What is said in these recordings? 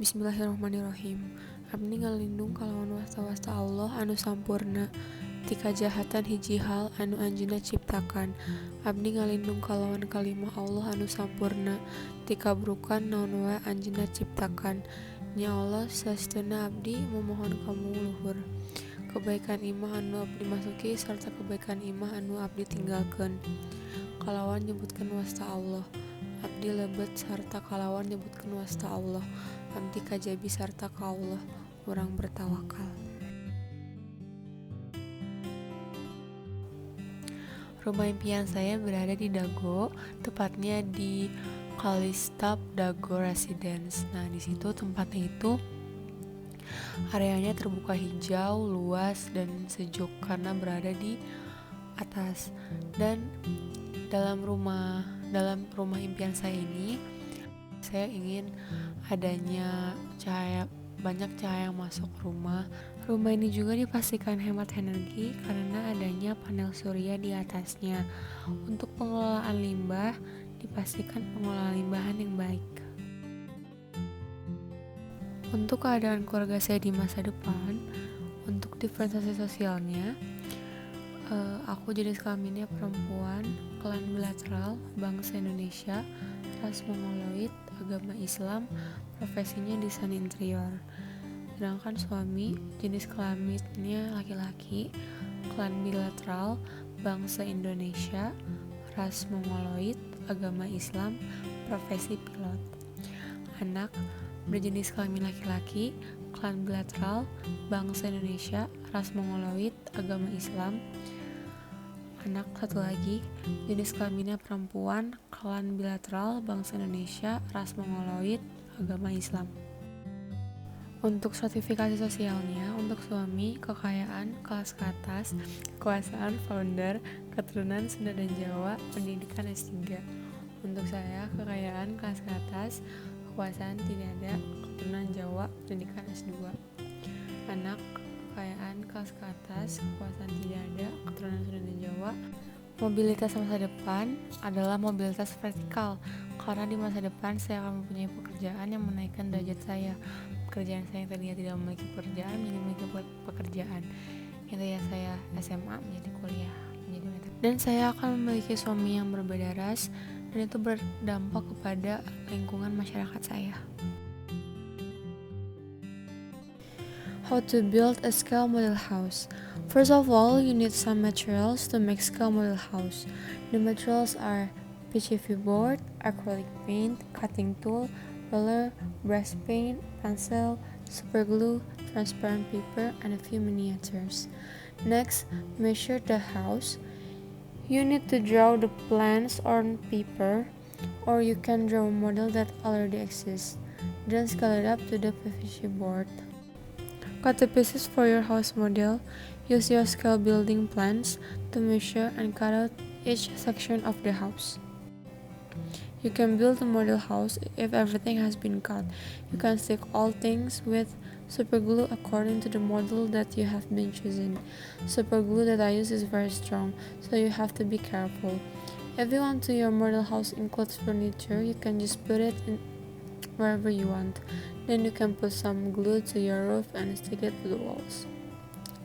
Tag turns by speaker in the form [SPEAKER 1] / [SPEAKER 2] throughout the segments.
[SPEAKER 1] Bismillahirrahmanirrahim. Abdi ngalindung kalawan wasta-wasta Allah anu sampurna ti kajahatan hiji hal anu anjeunna ciptakan. Abdi ngalindung kalawan kalimah Allah anu sampurna ti kabrukan naon wae anjeunna ciptakan. Nya Allah saestuna abdi memohon kamu luhur kebaikan imah anu abdi masuki sarta kebaikan imah anu abdi tinggalkeun. Kalawan nyebutkeun wasta Allah abdi lebet sarta kalawan nyebutkeun wasta Allah abdi kajabi sarta ka Allah urang bertawakal. Rumah impian saya berada di Dago, tepatnya di Kalistab Dago Residence. Nah, di situ tempatnya itu areanya terbuka hijau, luas dan sejuk karena berada di atas. Dan dalam rumah impian saya ini, saya ingin adanya banyak cahaya yang masuk rumah. Rumah ini juga dipastikan hemat energi karena adanya panel surya di atasnya. Untuk pengelolaan limbah, dipastikan pengelolaan limbahan yang baik. Untuk keadaan keluarga saya di masa depan, untuk diferensiasi sosialnya, aku jenis kelaminnya perempuan, klan bilateral, bangsa Indonesia, ras Mongoloid, agama Islam, profesinya desain interior. Sedangkan suami jenis kelaminnya laki-laki, klan bilateral, bangsa Indonesia, ras Mongoloid, agama Islam, profesi pilot. Anak berjenis kelamin laki-laki, klan bilateral, bangsa Indonesia, ras Mongoloid, agama Islam. Anak satu lagi, jenis kelaminnya perempuan, klan bilateral, bangsa Indonesia, ras Mongoloid, agama Islam. Untuk stratifikasi sosialnya, untuk suami, kekayaan, kelas ke atas, kekuasaan, founder, keturunan Sunda dan Jawa, pendidikan S3. Untuk saya, kekayaan, kelas ke atas, kekuasaan tidak ada, keturunan Jawa, pendidikan S2. Anak, kekayaan, kelas ke atas, kekuasaan tidak ada, keturunan Sunda dan Jawa. Mobilitas masa depan adalah mobilitas vertikal, karena di masa depan saya akan mempunyai pekerjaan yang menaikkan derajat saya. Pekerjaan saya yang tadinya tidak memiliki pekerjaan menjadi memiliki pekerjaan. Yang tadinya saya SMA menjadi kuliah, menjadi manajer. Dan saya akan memiliki suami yang berbeda ras, dan itu berdampak kepada lingkungan masyarakat saya. How to build a scale model house. First of all, you need some materials to make scale model house. The materials are PVC board, acrylic paint, cutting tool, roller, brush paint, pencil, super glue, transparent paper, and a few miniatures. Next, measure the house. You need to draw the plans on paper, or you can draw a model that already exists. Then scale it up to the PVC board. Cut the pieces for your house model. Use your scale building plans to measure and cut out each section of the house. You can build a model house if everything has been cut. You can stick all things with super glue according to the model that you have been choosing. Super glue that I use is very strong, so you have to be careful. If you want to your model house includes furniture, you can just put it in wherever you want. Then you can put some glue to your roof and stick it to the walls.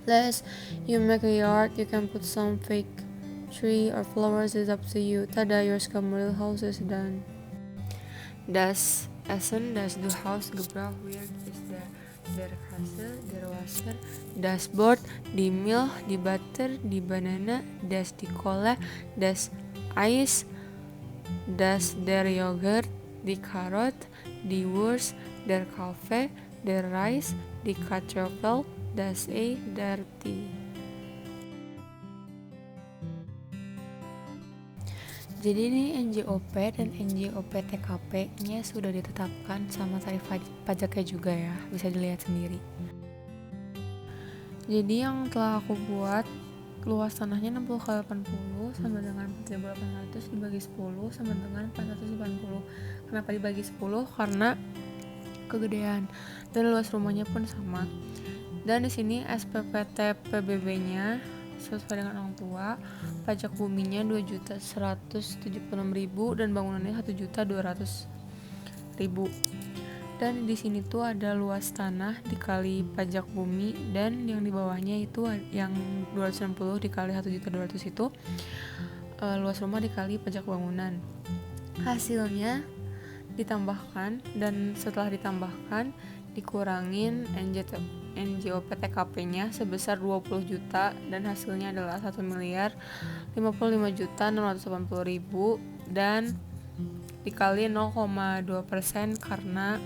[SPEAKER 1] Last, you make a yard, you can put some fake tree or flowers, is up to you. Tada, your scale model house is done. Das Essen, das du Haus gebraucht wird, ist der Kassel, der Wasser, das Brot, die Milch, die Butter, die Banane, das die Cola, das Eis, das der Joghurt, die Karot, die Wurst, der Kaffee, der Reis, die Kartoffel, das Ei, der Tee. Jadi ini NJOP dan NJOP TKP-nya sudah ditetapkan sama tarif pajaknya juga ya, bisa dilihat sendiri. Jadi yang telah aku buat, luas tanahnya 60x80 sama dengan 4.800 dibagi 10 sama dengan 480. Kenapa dibagi 10? Karena kegedean, dan luas rumahnya pun sama. Dan di sini SPPT PBB-nya sesuai dengan orang tua, pajak buminya 2.176.000 dan bangunannya 1.200.000. Dan di sini tuh ada luas tanah dikali pajak bumi, dan yang di bawahnya itu yang 260 dikali 1.200.000 itu luas rumah dikali pajak bangunan. Hasilnya ditambahkan, dan setelah ditambahkan dikurangin NJOP-TKP-nya sebesar 20 juta, dan hasilnya adalah 1.055.680.000 dan dikali 0,2% karena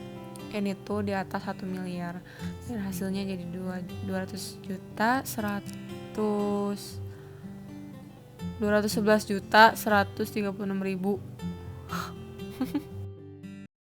[SPEAKER 1] N itu di atas 1 miliar, dan hasilnya jadi 211.136.000.